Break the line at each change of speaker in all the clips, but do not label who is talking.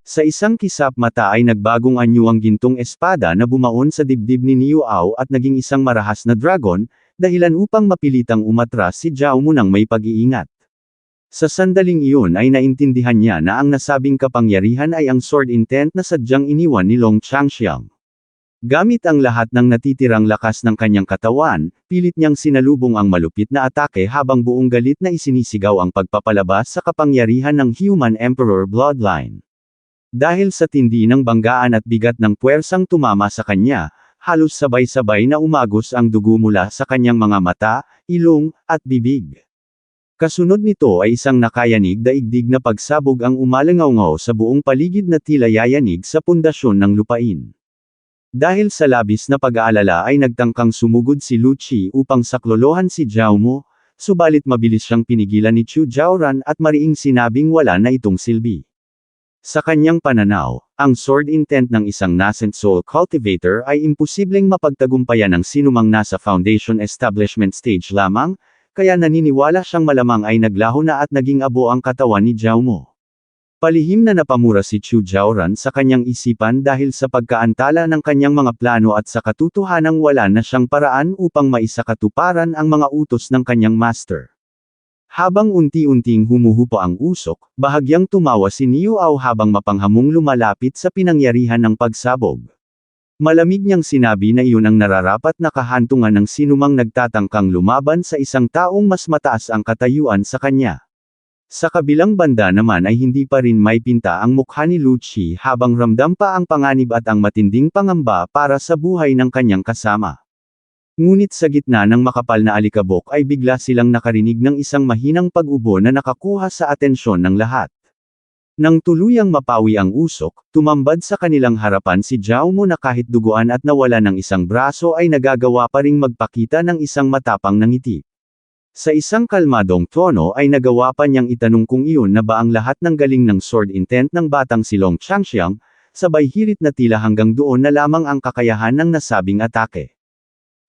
Sa isang kisap mata ay nagbagong anyo ang gintong espada na bumaon sa dibdib ni Niu Ao at naging isang marahas na dragon, dahilan upang mapilitang umatras si Zhao Mu nang may pag-iingat. Sa sandaling iyon ay naintindihan niya na ang nasabing kapangyarihan ay ang sword intent na sadyang iniwan ni Long Changxiang. Gamit ang lahat ng natitirang lakas ng kanyang katawan, pilit niyang sinalubong ang malupit na atake habang buong galit na isinisigaw ang pagpapalabas sa kapangyarihan ng Human Emperor Bloodline. Dahil sa tindi ng banggaan at bigat ng puwersang tumama sa kanya, halos sabay-sabay na umagos ang dugo mula sa kanyang mga mata, ilong, at bibig. Kasunod nito ay isang nakayanig daigdig na pagsabog ang umalangaw sa buong paligid na tila yayanig sa pundasyon ng lupain. Dahil sa labis na pag-aalala ay nagtangkang sumugod si Lu Qi upang saklolohan si Zhao Mu, subalit mabilis siyang pinigilan ni Chu Jiaoran at mariing sinabing wala na itong silbi. Sa kanyang pananaw, ang sword intent ng isang nascent soul cultivator ay imposibleng mapagtagumpayan ng sinumang nasa foundation establishment stage lamang, kaya naniniwala siyang malamang ay naglaho na at naging abo ang katawan ni Zhao Mu. Palihim na napamura si Chu Jiaoran sa kanyang isipan dahil sa pagkaantala ng kanyang mga plano at sa katotohanang wala na siyang paraan upang maisakatuparan ang mga utos ng kanyang master. Habang unti-unting humuhupa ang usok, bahagyang tumawa si Niu Ao habang mapanghamong lumalapit sa pinangyarihan ng pagsabog. Malamig niyang sinabi na iyon ang nararapat na kahantungan ng sinumang nagtatangkang lumaban sa isang taong mas mataas ang katayuan sa kanya. Sa kabilang banda naman ay hindi pa rin may pinta ang mukha ni Lu Qi habang ramdam pa ang panganib at ang matinding pangamba para sa buhay ng kanyang kasama. Ngunit sa gitna ng makapal na alikabok ay bigla silang nakarinig ng isang mahinang pag-ubo na nakakuha sa atensyon ng lahat. Nang tuluyang mapawi ang usok, tumambad sa kanilang harapan si Zhao Mu na kahit duguan at nawala ng isang braso ay nagagawa pa ring magpakita ng isang matapang na ngiti. Sa isang kalmadong tono ay nagawa pa niyang itanong kung iyon na ba ang lahat ng galing ng sword intent ng batang si Long Changxiang, sabay hirit na tila hanggang doon na lamang ang kakayahan ng nasabing atake.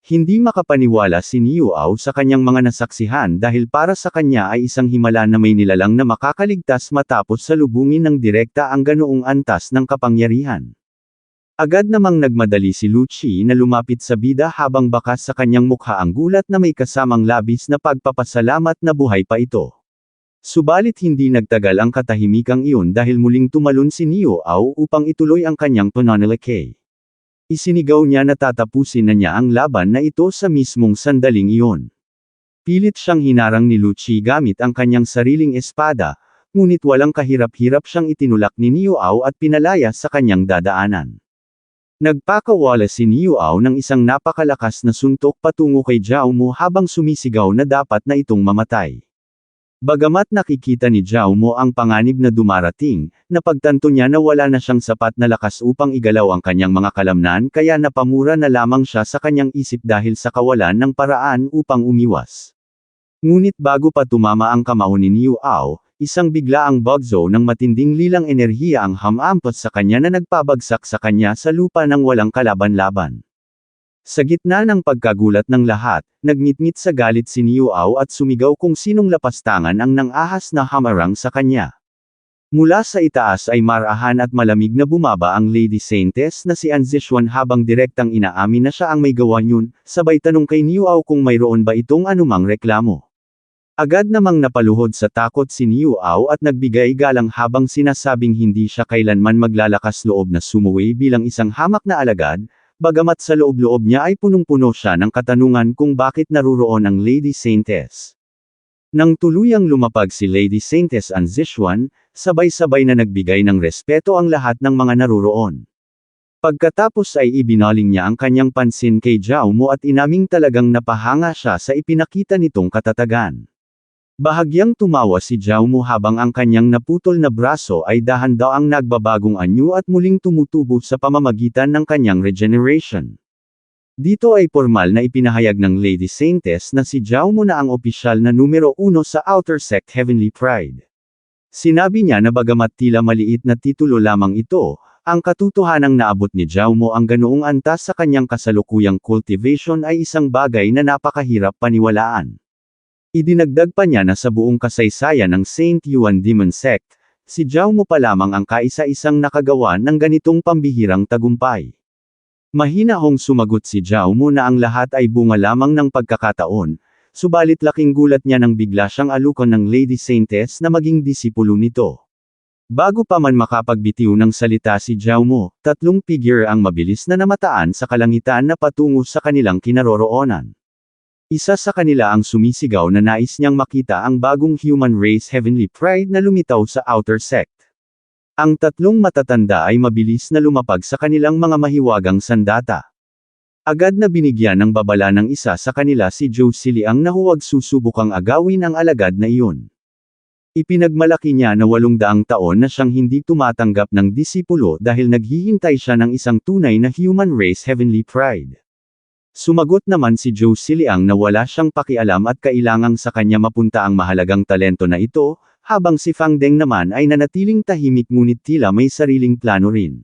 Hindi makapaniwala si Niu Ao sa kanyang mga nasaksihan dahil para sa kanya ay isang himala na may nilalang na makakaligtas matapos salubungin ng direkta ang ganoong antas ng kapangyarihan. Agad namang nagmadali si Lu Qi na lumapit sa bida habang bakas sa kanyang mukha ang gulat na may kasamang labis na pagpapasalamat na buhay pa ito. Subalit hindi nagtagal ang katahimikang iyon dahil muling tumalon si Niu Ao upang ituloy ang kanyang pananalakay. Isinigaw niya na tatapusin na niya ang laban na ito sa mismong sandaling iyon. Pilit siyang hinarang ni Lu Qi gamit ang kanyang sariling espada, ngunit walang kahirap-hirap siyang itinulak ni Niu Ao at pinalaya sa kanyang dadaanan. Nagpakawala si Niu Ao ng isang napakalakas na suntok patungo kay Zhao Mu habang sumisigaw na dapat na itong mamatay. Bagamat nakikita ni Zhao Mu ang panganib na dumarating, napagtanto niya na wala na siyang sapat na lakas upang igalaw ang kanyang mga kalamnan kaya napamura na lamang siya sa kanyang isip dahil sa kawalan ng paraan upang umiwas. Ngunit bago pa tumama ang kamao ni Niu Ao, isang biglaang bagzo ng matinding lilang enerhiya ang hamampot sa kanya na nagpabagsak sa kanya sa lupa ng walang kalaban-laban. Sa gitna ng pagkagulat ng lahat, nagngit-ngit sa galit si Niu Ao at sumigaw kung sinong lapastangan ang nang-ahas na hamarang sa kanya. Mula sa itaas ay marahan at malamig na bumaba ang Lady Saintess na si An Zixuan habang direktang inaamin na siya ang may gawa niyon, sabay tanong kay Niu Ao kung mayroon ba itong anumang reklamo. Agad namang napaluhod sa takot si Niu Ao at nagbigay galang habang sinasabing hindi siya kailanman maglalakas loob na sumuwi bilang isang hamak na alagad, bagamat sa loob-loob niya ay punong-puno siya ng katanungan kung bakit naruroon ang Lady Saintess. Nang tuluyang lumapag si Lady Saintess An Zixuan, sabay-sabay na nagbigay ng respeto ang lahat ng mga naruroon. Pagkatapos ay ibinaling niya ang kanyang pansin kay Zhao Mu at inaming talagang napahanga siya sa ipinakita nitong katatagan. Bahagyang tumawa si Zhao Mu habang ang kanyang naputol na braso ay dahan-daang nagbabagong anyo at muling tumutubo sa pamamagitan ng kanyang regeneration. Dito ay formal na ipinahayag ng Lady Saintess na si Zhao Mu na ang opisyal na numero 1 sa Outer Sect Heavenly Pride. Sinabi niya na bagamat tila maliit na titulo lamang ito, ang katotohanang naabot ni Zhao Mu ang ganoong antas sa kanyang kasalukuyang cultivation ay isang bagay na napakahirap paniwalaan. Idinagdag pa niya na sa buong kasaysayan ng Saint Yuan Demon Sect, si Zhao Mo pa lamang ang kaisa-isang nakagawa ng ganitong pambihirang tagumpay. Mahinahong sumagot si Zhao Mo na ang lahat ay bunga lamang ng pagkakataon, subalit laking gulat niya nang bigla siyang alukan ng Lady Saintess na maging disipulo nito. Bago pa man makapagbitiw ng salita si Zhao Mo, tatlong figure ang mabilis na namataan sa kalangitan na patungo sa kanilang kinaroroonan. Isa sa kanila ang sumisigaw na nais niyang makita ang bagong human race Heavenly Pride na lumitaw sa outer sect. Ang tatlong matatanda ay mabilis na lumapag sa kanilang mga mahiwagang sandata. Agad na binigyan ng babala ng isa sa kanila si Zhou Ziliang na huwag susubukang agawin ang alagad na iyon. Ipinagmalaki niya na 800 taon na siyang hindi tumatanggap ng disipulo dahil naghihintay siya ng isang tunay na human race Heavenly Pride. Sumagot naman si Zhou Ziliang na wala siyang pakialam at kailangang sa kanya mapunta ang mahalagang talento na ito, habang si Fang Deng naman ay nanatiling tahimik ngunit tila may sariling plano rin.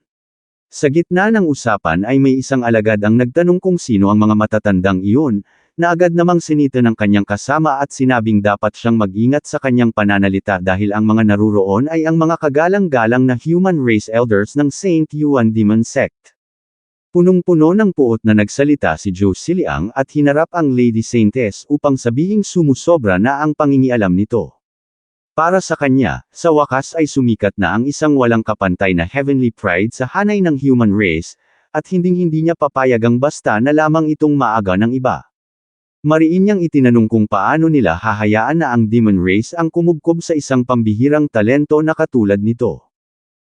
Sa gitna ng usapan ay may isang alagad ang nagtanong kung sino ang mga matatandang iyon, na agad namang sinita ng kanyang kasama at sinabing dapat siyang mag-ingat sa kanyang pananalita dahil ang mga naruroon ay ang mga kagalang-galang na human race elders ng Saint Yuan Demon Sect. Punong-puno ng puot na nagsalita si Zhou Ziliang at hinarap ang Lady Saintess upang sabihing sumusobra na ang pangingialam nito. Para sa kanya, sa wakas ay sumikat na ang isang walang kapantay na Heavenly Pride sa hanay ng human race, at hinding-hindi niya papayagang basta na lamang itong maaga ng iba. Mariin niyang itinanong kung paano nila hahayaan na ang demon race ang kumubkob sa isang pambihirang talento na katulad nito.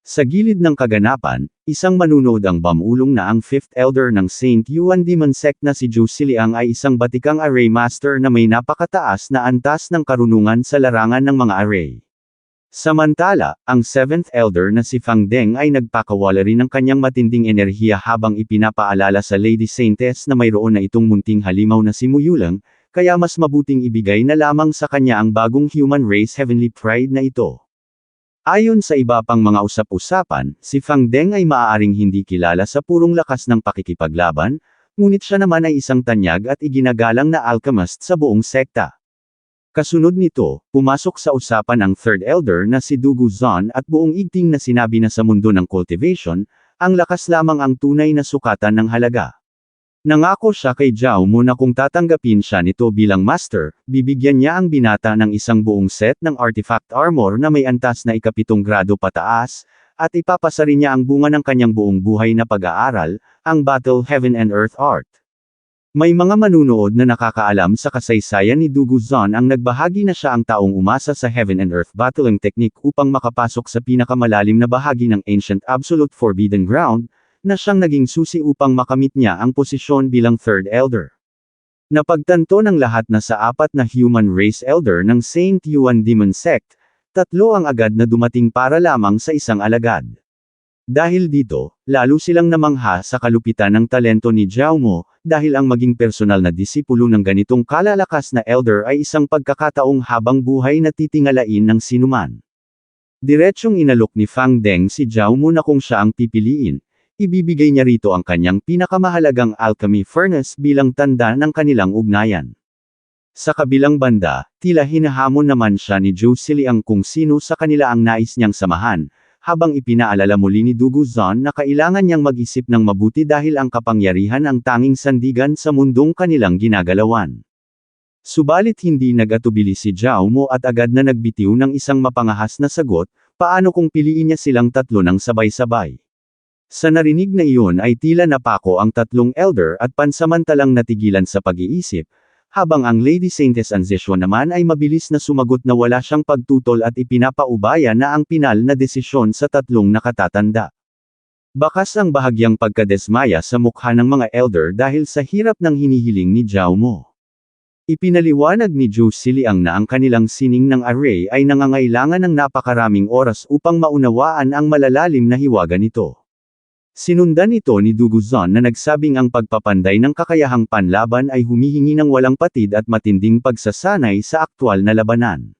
Sa gilid ng kaganapan, isang manunood ang bamulong na ang 5th Elder ng Saint Yuan Demon Sect na si Zhou Ziliang ay isang batikang array master na may napakataas na antas ng karunungan sa larangan ng mga array. Samantala, ang 7th Elder na si Fang Deng ay nagpakawala rin ng kanyang matinding enerhiya habang ipinapaalala sa Lady Saintess na mayroon na itong munting halimaw na si Muyulang, kaya mas mabuting ibigay na lamang sa kanya ang bagong human race Heavenly Pride na ito. Ayon sa iba pang mga usap-usapan, si Fang Deng ay maaaring hindi kilala sa purong lakas ng pakikipaglaban, ngunit siya naman ay isang tanyag at iginagalang na alchemist sa buong sekta. Kasunod nito, pumasok sa usapan ang 3rd Elder na si Dugu Zon at buong igting na sinabi na sa mundo ng cultivation, ang lakas lamang ang tunay na sukatan ng halaga. Nangako siya kay Zhao Mo na kung tatanggapin siya nito bilang master, bibigyan niya ang binata ng isang buong set ng artifact armor na may antas na 7 grado pataas, at ipapasa rin niya ang bunga ng kanyang buong buhay na pag-aaral, ang Battle Heaven and Earth Art. May mga manunood na nakakaalam sa kasaysayan ni Dugu Zon ang nagbahagi na siya ang taong umasa sa Heaven and Earth battling technique upang makapasok sa pinakamalalim na bahagi ng Ancient Absolute Forbidden Ground, na siyang naging susi upang makamit niya ang posisyon bilang 3rd Elder. Napagtanto ng lahat na sa 4 na human race elder ng Saint Yuan Demon Sect, 3 ang agad na dumating para lamang sa isang alagad. Dahil dito, lalo silang namangha sa kalupitan ng talento ni Zhao Mo, dahil ang maging personal na disipulo ng ganitong kalalakas na elder ay isang pagkakataong habang buhay na titingalain ng sinuman. Diretsyong inalok ni Fang Deng si Zhao Mo na kung siya ang pipiliin, ibibigay niya rito ang kanyang pinakamahalagang alchemy furnace bilang tanda ng kanilang ugnayan. Sa kabilang banda, tila hinahamon naman siya ni Zhou Ziliang kung sino sa kanila ang nais niyang samahan, habang ipinaalala muli ni Dugu Zon na kailangan niyang mag-isip ng mabuti dahil ang kapangyarihan ang tanging sandigan sa mundong kanilang ginagalawan. Subalit hindi nag-atubili si Zhao Mo at agad na nagbitiw ng isang mapangahas na sagot, paano kung piliin niya silang 3 ng sabay-sabay. Sa narinig na iyon ay tila napako ang 3 elder at pansamantalang natigilan sa pag-iisip, habang ang Lady Saintess Anzesyo naman ay mabilis na sumagot na wala siyang pagtutol at ipinapaubaya na ang pinal na desisyon sa 3 nakatatanda. Bakas ang bahagyang pagkadesmaya sa mukha ng mga elder dahil sa hirap ng hinihiling ni Zhao Mo. Ipinaliwanag ni Zhou Ziliang na ang kanilang sining ng array ay nangangailangan ng napakaraming oras upang maunawaan ang malalalim na hiwaga nito. Sinundan ito ni Dugu Zon na nagsabing ang pagpapanday ng kakayahang panlaban ay humihingi ng walang patid at matinding pagsasanay sa aktwal na labanan.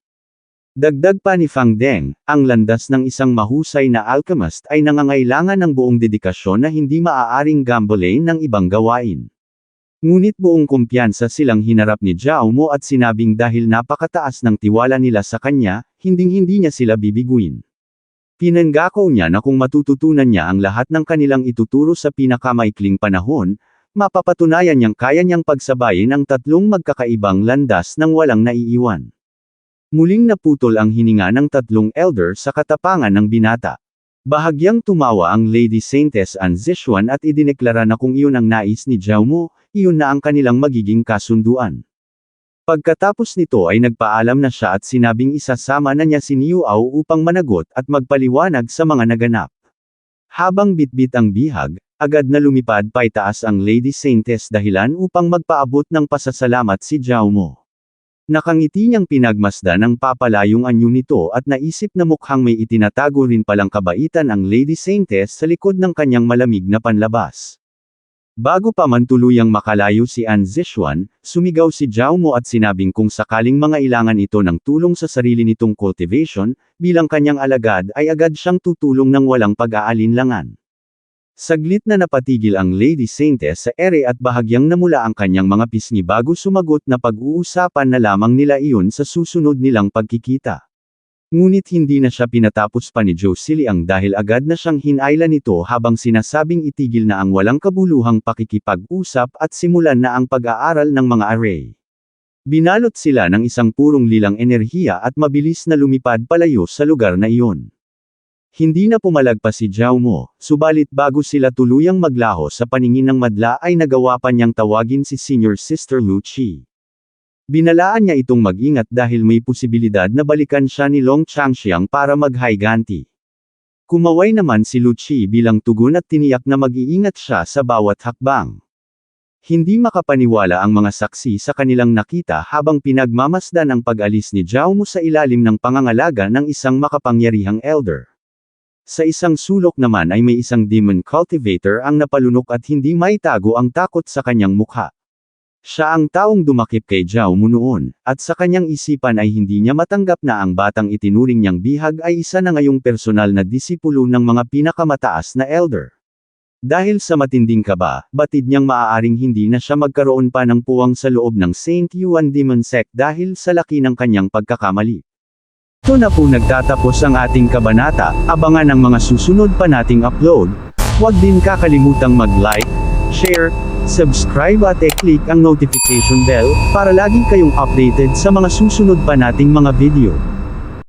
Dagdag pa ni Fang Deng, ang landas ng isang mahusay na alchemist ay nangangailangan ng buong dedikasyon na hindi maaaring gambolain ng ibang gawain. Ngunit buong kumpiyansa silang hinarap ni Zhao Mo at sinabing dahil napakataas ng tiwala nila sa kanya, hinding-hindi niya sila bibiguin. Pinangako niya na kung matututunan niya ang lahat ng kanilang ituturo sa pinakamaikling panahon, mapapatunayan niyang kaya niyang pagsabayin ang tatlong magkakaibang landas nang walang naiiwan. Muling naputol ang hininga ng tatlong elder sa katapangan ng binata. Bahagyang tumawa ang Lady Saintess Anzishuan at idineklara na kung iyon ang nais ni Zhao Mo, iyon na ang kanilang magiging kasunduan. Pagkatapos nito ay nagpaalam na siya at sinabing isasama na niya si Niuao upang managot at magpaliwanag sa mga naganap. Habang bitbit ang bihag, agad na lumipad paitaas ang Lady Saintess dahilan upang magpaabot ng pasasalamat si Zhao Mo. Nakangiti niyang pinagmasdan ang papalayong anyo nito at naisip na mukhang may itinatago rin palang kabaitan ang Lady Saintess sa likod ng kanyang malamig na panlabas. Bago pa man tuluyang makalayo si Anzishuan, sumigaw si Zhao Mo at sinabing kung sakaling mangailangan ito ng tulong sa sarili nitong cultivation, bilang kanyang alagad ay agad siyang tutulong ng walang pag-aalinlangan. Saglit na napatigil ang Lady Saintess sa ere at bahagyang namula ang kanyang mga pisngi bago sumagot na pag-uusapan na lamang nila iyon sa susunod nilang pagkikita. Ngunit hindi na siya pinatapos pa ni Josie Liang dahil agad na siyang hinayla nito habang sinasabing itigil na ang walang kabuluhang pakikipag-usap at simulan na ang pag-aaral ng mga array. Binalot sila ng isang purong lilang enerhiya at mabilis na lumipad palayo sa lugar na iyon. Hindi na pumalagpas si Zhao Mo, subalit bago sila tuluyang maglaho sa paningin ng madla ay nagawa pa niyang tawagin si Senior Sister Lu Qi. Binalaan niya itong mag-ingat dahil may posibilidad na balikan siya ni Long Changxiang para mag-haiganti. Kumaway naman si Lu Qi bilang tugon at tiniyak na mag-iingat siya sa bawat hakbang. Hindi makapaniwala ang mga saksi sa kanilang nakita habang pinagmamasdan ang pag-alis ni Zhao Mo sa ilalim ng pangangalaga ng isang makapangyarihang elder. Sa isang sulok naman ay may isang demon cultivator ang napalunok at hindi maitago ang takot sa kanyang mukha. Siya ang taong dumakip kay Zhao Mo noon, at sa kanyang isipan ay hindi niya matanggap na ang batang itinuring niyang bihag ay isa na ngayong personal na disipulo ng mga pinakamataas na elder. Dahil sa matinding kaba, batid niyang maaaring hindi na siya magkaroon pa ng puwang sa loob ng Saint Yuan Demon Sect dahil sa laki ng kanyang pagkakamali. Ito na po nagtatapos ang ating kabanata, abangan ang mga susunod pa nating upload. Huwag din kakalimutang mag-like, share, subscribe at i-click ang notification bell para lagi kayong updated sa mga susunod pa nating mga video.